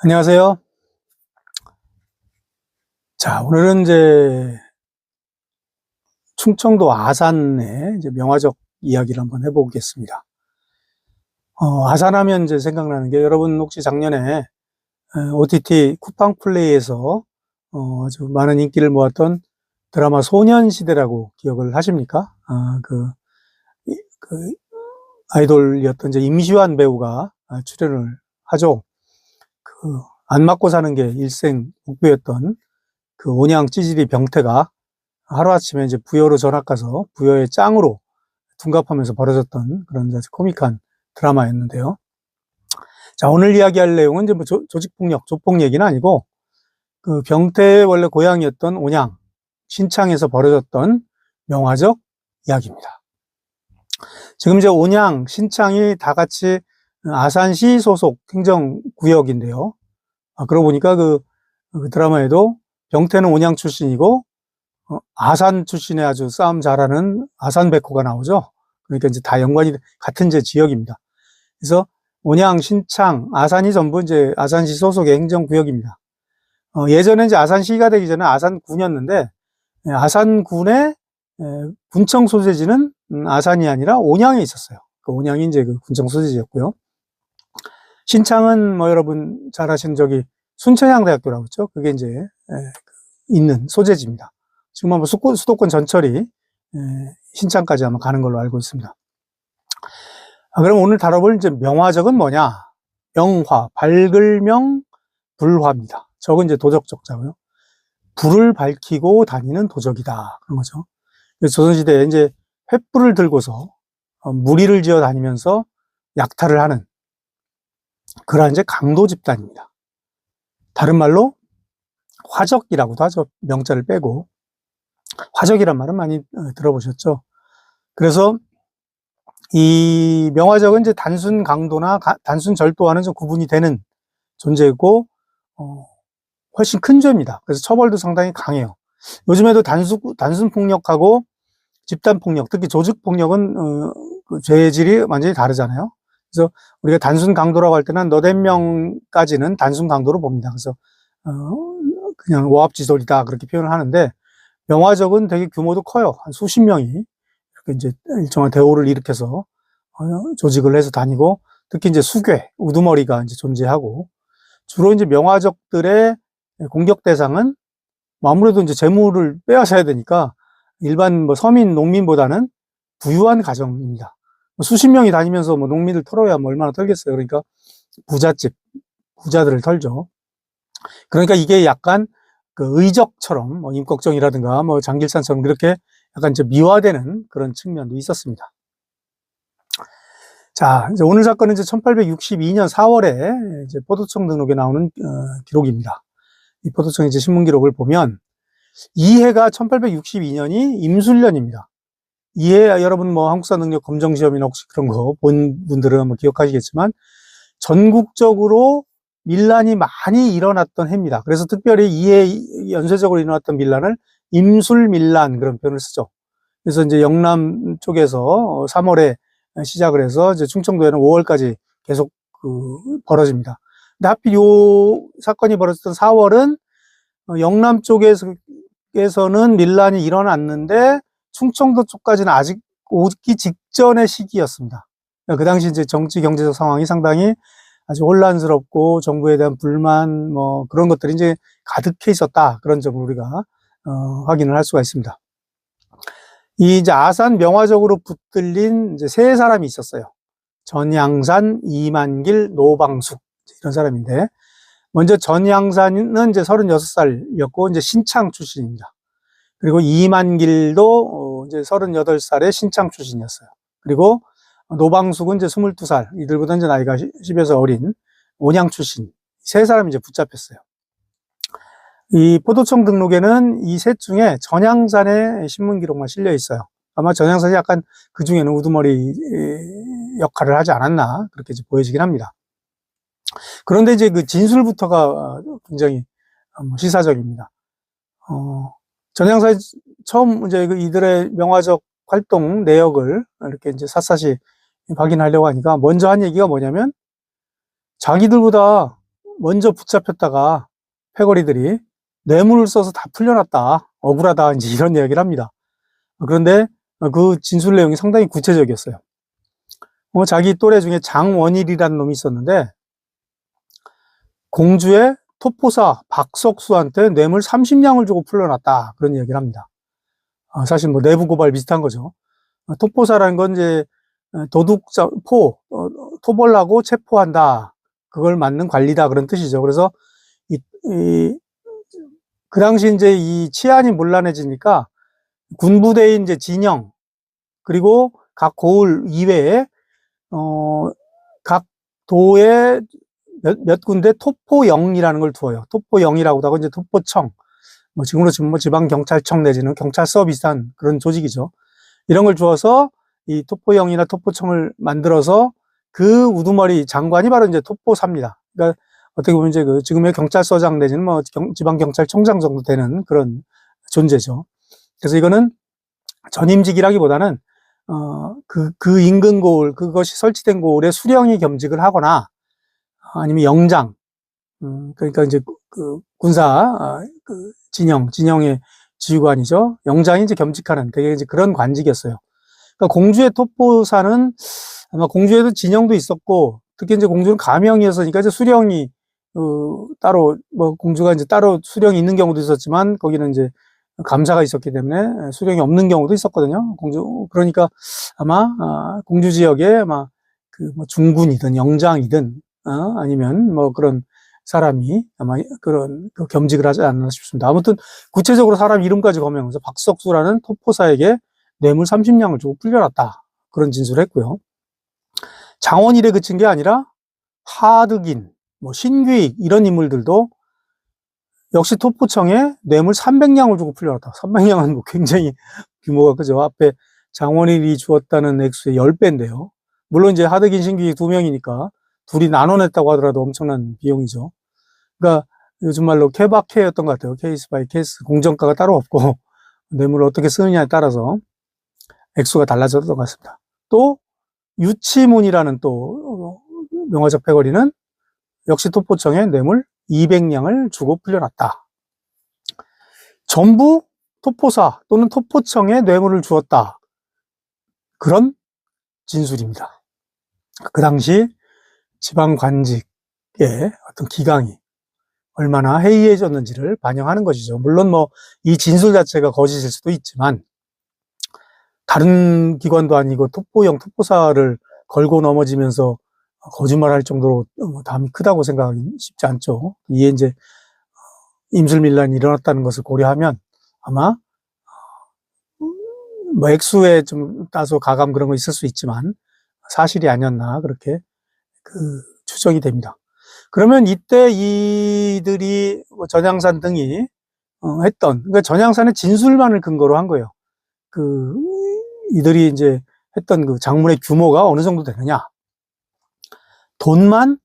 안녕하세요. 자, 오늘은 충청도 아산의 명화적 이야기를 한번 해보겠습니다. 아산하면 생각나는 게 여러분 혹시 작년에 OTT 쿠팡 플레이에서 아주 많은 인기를 모았던 드라마 소년시대라고 기억을 하십니까? 그 아이돌이었던 임시완 배우가 출연을 하죠. 안 맞고 사는 게 일생 목표였던 그 온양 찌질이 병태가 하루아침에 부여로 전학 가서 부여의 짱으로 둔갑하면서 벌어졌던 그런 아주 코믹한 드라마였는데요. 자, 오늘 이야기할 내용은 조직폭력, 조폭 얘기는 아니고 그 병태의 원래 고향이었던 온양, 신창에서 벌어졌던 명화적 이야기입니다. 지금 온양, 신창이 다 같이 아산시 소속 행정구역인데요. 그러고 보니까 그 드라마에도 병태는 온양 출신이고 아산 출신의 아주 싸움 잘하는 아산백호가 나오죠. 그러니까 다 연관이 같은 지역입니다. 그래서 온양, 신창, 아산이 전부 아산시 소속의 행정구역입니다. 예전에 아산시가 되기 전에 아산군이었는데 아산군의 군청 소재지는 아산이 아니라 온양에 있었어요. 그 온양이 그 군청 소재지였고요. 신창은 여러분 잘 아시는 순천향대학교라고 했죠. 그게 있는 소재지입니다. 지금 아마 수도권 전철이 신창까지 아마 가는 걸로 알고 있습니다. 그럼 오늘 다뤄볼 명화적은 뭐냐? 명화, 밝을 명, 불화입니다. 적은 도적적자고요. 불을 밝히고 다니는 도적이다. 그런 거죠. 조선시대에 횃불을 들고서 무리를 지어 다니면서 약탈을 하는 그러한 강도 집단입니다. 다른 말로 화적이라고도 하죠. 명자를 빼고. 화적이란 말은 많이 들어보셨죠. 그래서 이 명화적은 단순 강도나 단순 절도와는 좀 구분이 되는 존재고 훨씬 큰 죄입니다. 그래서 처벌도 상당히 강해요. 요즘에도 단순 폭력하고 집단 폭력, 특히 조직 폭력은 그 죄질이 완전히 다르잖아요. 그래서 우리가 단순 강도라고 할 때는 너댓 명까지는 단순 강도로 봅니다. 그래서 그냥 오합지졸이다 그렇게 표현을 하는데 명화적은 되게 규모도 커요. 한 수십 명이 이렇게 일정한 대오를 일으켜서 조직을 해서 다니고 특히 수괴, 우두머리가 존재하고 주로 명화적들의 공격 대상은 아무래도 재물을 빼앗아야 되니까 일반 서민, 농민보다는 부유한 가정입니다. 수십 명이 다니면서 농민들 털어야 얼마나 털겠어요. 그러니까 부자들을 털죠. 그러니까 이게 약간 그 의적처럼 임꺽정이라든가 장길산처럼 그렇게 약간 미화되는 그런 측면도 있었습니다. 자, 오늘 사건은 1862년 4월에 포도청 등록에 나오는 기록입니다. 이 포도청 신문 기록을 보면 이 해가 1862년이 임술년입니다. 이 해 여러분 한국사 능력 검정 시험이나 혹시 그런 거 본 분들은 기억하시겠지만 전국적으로 밀란이 많이 일어났던 해입니다. 그래서 특별히 이 해 연쇄적으로 일어났던 밀란을 임술밀란 그런 표현을 쓰죠. 그래서 영남 쪽에서 3월에 시작을 해서 충청도에는 5월까지 계속 벌어집니다. 근데 하필 요 사건이 벌어졌던 4월은 영남 쪽에서는 밀란이 일어났는데 충청도 쪽까지는 아직 오기 직전의 시기였습니다. 그 당시 정치 경제적 상황이 상당히 아주 혼란스럽고 정부에 대한 불만 그런 것들이 가득해 있었다. 그런 점을 우리가 확인을 할 수가 있습니다. 이 아산 명화적으로 붙들린 세 사람이 있었어요. 전양산, 이만길, 노방숙 이런 사람인데 먼저 전양산은 36살이었고 신창 출신입니다. 그리고 이만길도 38살의 신창 출신이었어요. 그리고 노방숙은 22살, 이들보다 나이가 10에서 어린 온양 출신 세 사람이 붙잡혔어요. 이 포도청 등록에는 이 셋 중에 전양산의 신문 기록만 실려 있어요. 아마 전양산이 약간 그 중에는 우두머리 역할을 하지 않았나 그렇게 보여지긴 합니다. 그런데 그 진술부터가 굉장히 시사적입니다. 전양산이 처음 이들의 명화적 활동 내역을 이렇게 샅샅이 확인하려고 하니까 먼저 한 얘기가 뭐냐면 자기들보다 먼저 붙잡혔다가 패거리들이 뇌물을 써서 다 풀려났다. 억울하다. 이제 이런 이야기를 합니다. 그런데 그 진술 내용이 상당히 구체적이었어요. 자기 또래 중에 장원일이라는 놈이 있었는데 공주의 토포사 박석수한테 뇌물 30냥을 주고 풀려났다. 그런 이야기를 합니다. 사실 뭐 내부 고발 비슷한 거죠. 토포사라는 건 이제 토벌하고 체포한다. 그걸 맡는 관리다. 그런 뜻이죠. 그래서 그 당시 이제 이 치안이 문란해지니까 군부대의 이제 진영, 그리고 각 고을 이외에, 각 도에 몇 군데 토포영이라는 걸 두어요. 토포영이라고도 하고, 이제 토포청, 뭐 지금으로 치면 뭐 지방경찰청 내지는 경찰서 비슷한 그런 조직이죠. 이런 걸 주어서 이 토포영이나 토포청을 만들어서 그 우두머리 장관이 바로 이제 토포사입니다. 그러니까 어떻게 보면 이제 그 지금의 경찰서장 내지는 뭐 지방경찰청장 정도 되는 그런 존재죠. 그래서 이거는 전임직이라기보다는 그 인근 고을, 그것이 설치된 고을에 수령이 겸직을 하거나 아니면 영장, 그러니까 이제 그 군사 그 진영의 지휘관이죠. 영장이 이제 겸직하는 되게 이제 그런 관직이었어요. 그러니까 공주의 토포사는 아마 공주에도 진영도 있었고, 특히 이제 공주는 가명이었으니까 이제 수령이 따로 뭐 공주가 이제 따로 수령이 있는 경우도 있었지만 거기는 이제 감사가 있었기 때문에 수령이 없는 경우도 있었거든요. 그러니까 아마 공주 지역에 아마 그 뭐 중군이든 영장이든 아니면 뭐 그런 사람이 아마 그런 그 겸직을 하지 않나 싶습니다. 아무튼 구체적으로 사람 이름까지 거명해서 박석수라는 토포사에게 뇌물 30냥을 주고 풀려났다. 그런 진술을 했고요. 장원일에 그친 게 아니라 하득인, 뭐 신귀익 이런 인물들도 역시 토포청에 뇌물 300냥을 주고 풀려났다. 300냥은 뭐 굉장히 규모가 크죠. 앞에 장원일이 주었다는 액수의 10배인데요. 물론 이제 하득인, 신귀익 2명이니까 둘이 나눠 냈다고 하더라도 엄청난 비용이죠. 그러니까 요즘 말로 케바케였던 것 같아요. 케이스 바이 케이스. 공정가가 따로 없고 뇌물을 어떻게 쓰느냐에 따라서 액수가 달라졌던 것 같습니다. 또 유치문이라는 또 명화적 패거리는 역시 토포청에 뇌물 200냥을 주고 풀려났다. 전부 토포사 또는 토포청에 뇌물을 주었다. 그런 진술입니다. 그 당시 지방관직의 어떤 기강이 얼마나 해이해졌는지를 반영하는 것이죠. 물론 뭐 이 진술 자체가 거짓일 수도 있지만 다른 기관도 아니고 토포영 토포사를 걸고 넘어지면서 거짓말할 정도로 담이 크다고 생각하기 쉽지 않죠. 이에 이제 임술밀란이 일어났다는 것을 고려하면 아마 뭐 액수에 좀 다소 가감 그런 거 있을 수 있지만 사실이 아니었나 그렇게 추정이 됩니다. 그러면 이때 이들이 전향산 등이 했던, 그러니까 전향산의 진술만을 근거로 한 거예요. 이들이 이제 했던 그 작물의 규모가 어느 정도 되느냐. 돈만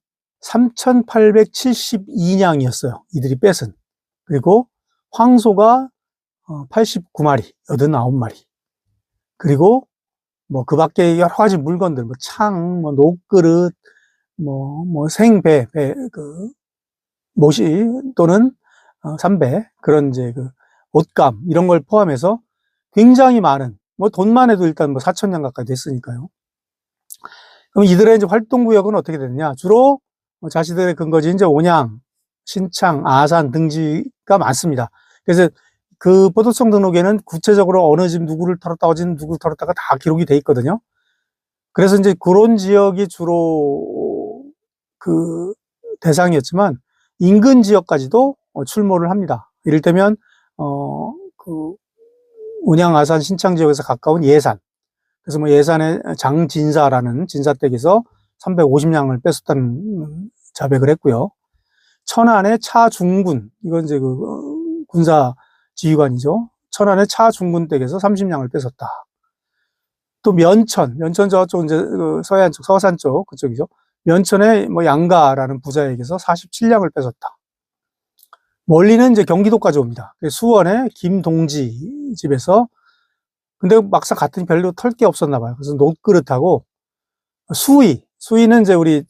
3,872냥이었어요. 이들이 뺏은. 그리고 황소가 89마리, 89마리. 그리고 뭐 그 밖에 여러 가지 물건들, 뭐 창, 뭐 녹그릇, 뭐 생배, 모시 또는 삼배, 그런 이제 옷감, 이런 걸 포함해서 굉장히 많은, 뭐 돈만 해도 일단 뭐 4,000냥 가까이 됐으니까요. 그럼 이들의 이제 활동 구역은 어떻게 되느냐? 주로 자신들의 근거지인 이제 온양, 신창, 아산 등지가 많습니다. 그래서 그 포도청 등록에는 구체적으로 어느 집 누구를 털었다, 어디 누구를 털었다가 다 기록이 돼 있거든요. 그래서 이제 그런 지역이 주로 그 대상이었지만 인근 지역까지도 출몰을 합니다. 이를테면 그 온양, 아산, 신창 지역에서 가까운 예산. 그래서 뭐 예산의 장진사라는 진사댁에서 350냥을 뺏었다는 자백을 했고요. 천안의 차중군, 이건 이제 군사 지휘관이죠. 천안의 차중군 댁에서 30냥을 뺏었다. 또 면천 저쪽 이제 서해안 쪽, 서산 쪽 그쪽이죠. 면천의 뭐 양가라는 부자에게서 47냥을 뺏었다. 멀리는 이제 경기도까지 옵니다. 수원의 김동지 집에서, 근데 막상 갔더니 별로 털 게 없었나 봐요. 그래서 녹그릇하고 수의는 이제 우리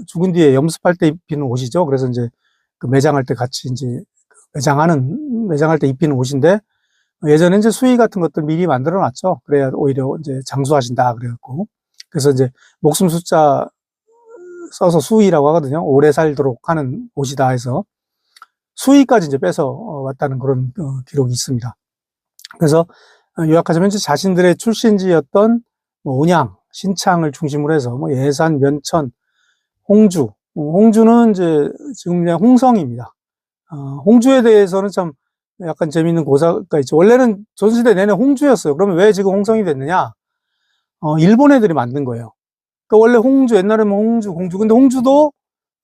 죽은 뒤에 염습할 때 입히는 옷이죠. 그래서 이제 그 매장할 때 같이 이제 매장할 때 입히는 옷인데, 예전에 이제 수의 같은 것들 미리 만들어 놨죠. 그래야 오히려 이제 장수하신다 그래갖고. 그래서 이제 목숨 숫자 써서 수의라고 하거든요. 오래 살도록 하는 옷이다 해서 수의까지 이제 뺏어 왔다는 그런 기록이 있습니다. 그래서 요약하자면 이제 자신들의 출신지였던 뭐 온양, 신창을 중심으로 해서 뭐 예산, 면천, 홍주, 홍주는 이제 지금 그냥 홍성입니다. 홍주에 대해서는 참 약간 재미있는 고사가 있죠. 원래는 조선시대 내내 홍주였어요. 그러면 왜 지금 홍성이 됐느냐? 일본 애들이 만든 거예요. 그러니까 원래 홍주, 옛날에는 홍주, 공주. 근데 홍주도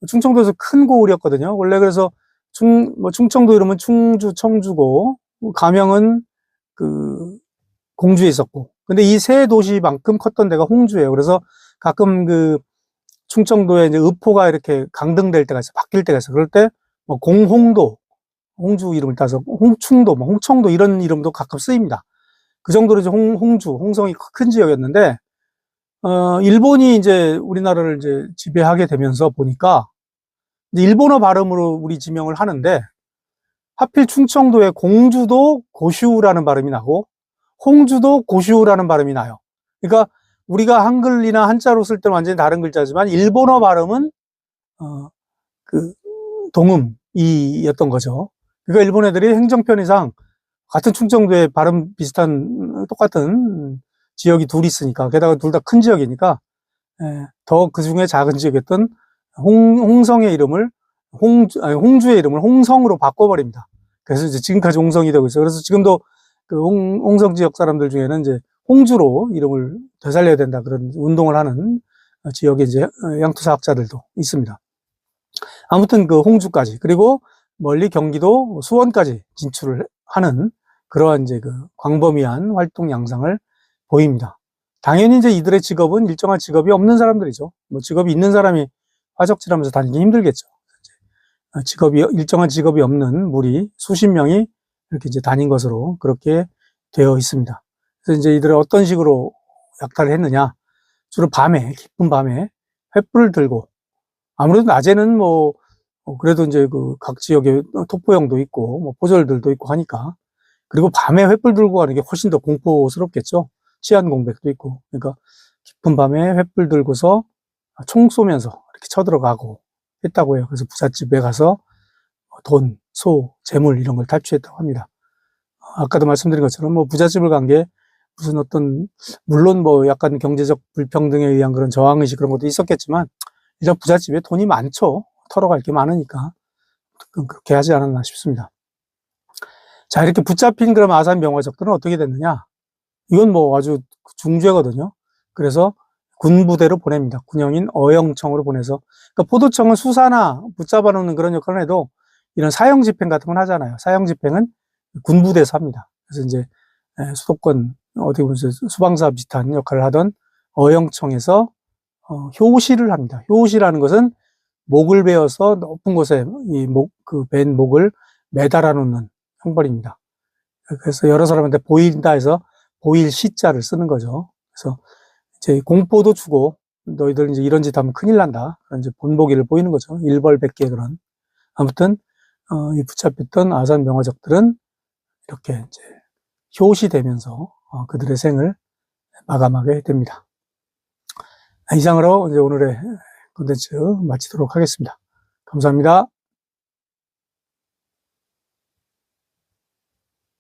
충청도에서 큰 고을이었거든요. 원래 그래서 충청도 이름은 충주, 청주고, 가명은 그 공주에 있었고. 근데 이 세 도시만큼 컸던 데가 홍주예요. 그래서 가끔 그 충청도에 이제 읍포가 이렇게 강등될 때가 있어, 바뀔 때가 있어. 그럴 때 뭐 공홍도, 홍주 이름을 따서 홍충도, 뭐 홍청도 이런 이름도 가끔 쓰입니다. 그 정도로 이제 홍주, 홍성이 큰 지역이었는데, 일본이 이제 우리나라를 이제 지배하게 되면서 보니까, 이제 일본어 발음으로 우리 지명을 하는데, 하필 충청도의 공주도 고슈라는 발음이 나고, 홍주도 고슈라는 발음이 나요. 그러니까 우리가 한글이나 한자로 쓸 때는 완전히 다른 글자지만, 일본어 발음은, 그, 동음이었던 거죠. 그러니까 일본 애들이 행정편의상 같은 충청도에 발음 비슷한 똑같은 지역이 둘이 있으니까, 게다가 둘 다 큰 지역이니까 더 그 중에 작은 지역이었던 홍성의 이름을 홍주의 이름을 홍성으로 바꿔버립니다. 그래서 이제 지금까지 홍성이 되고 있어요. 그래서 지금도 그 홍성 지역 사람들 중에는 이제 홍주로 이름을 되살려야 된다 그런 운동을 하는 지역의 이제 양투사학자들도 있습니다. 아무튼 그 홍주까지, 그리고 멀리 경기도 수원까지 진출을 하는 그러한 이제 그 광범위한 활동 양상을 보입니다. 당연히 이제 이들의 직업은 일정한 직업이 없는 사람들이죠. 뭐 직업이 있는 사람이 화적질하면서 다니기 힘들겠죠. 일정한 직업이 없는 무리 수십 명이 이렇게 이제 다닌 것으로 그렇게 되어 있습니다. 그래서 이제 이들을 어떤 식으로 약탈을 했느냐. 주로 밤에, 깊은 밤에 횃불을 들고, 아무래도 낮에는 뭐 그래도 이제 그 각 지역에 톡포형도 있고, 뭐 포졸들도 있고 하니까. 그리고 밤에 횃불 들고 가는 게 훨씬 더 공포스럽겠죠. 치안 공백도 있고. 그러니까 깊은 밤에 횃불 들고서 총 쏘면서 이렇게 쳐들어가고 했다고 해요. 그래서 부잣집에 가서 돈, 소, 재물 이런 걸 탈취했다고 합니다. 아까도 말씀드린 것처럼 뭐 부잣집을 간 게 무슨 어떤, 물론 뭐 약간 경제적 불평등에 의한 그런 저항의식 그런 것도 있었겠지만, 일단 부잣집에 돈이 많죠. 털어갈 게 많으니까. 그렇게 하지 않았나 싶습니다. 자, 이렇게 붙잡힌 그럼 아산 병화적들은 어떻게 됐느냐? 이건 뭐 아주 중죄거든요. 그래서 군부대로 보냅니다. 군영인 어영청으로 보내서. 그러니까 포도청은 수사나 붙잡아 놓는 그런 역할을 해도 이런 사형 집행 같은 건 하잖아요. 사형 집행은 군부대에서 합니다. 그래서 이제 수도권 어떻게 보면 수방사 비슷한 역할을 하던 어영청에서 효시를 합니다. 효시라는 것은 목을 베어서 높은 곳에 벤 목을 매달아 놓는 형벌입니다. 그래서 여러 사람한테 보인다 해서 보일 시자를 쓰는 거죠. 그래서 이제 공포도 주고, 너희들 이제 이런 짓 하면 큰일 난다. 그런 이제 본보기를 보이는 거죠. 일벌백계 그런. 아무튼, 이 붙잡혔던 아산 명화적들은 이렇게 이제 효시되면서 그들의 생을 마감하게 됩니다. 이상으로 이제 오늘의 콘텐츠 마치도록 하겠습니다. 감사합니다.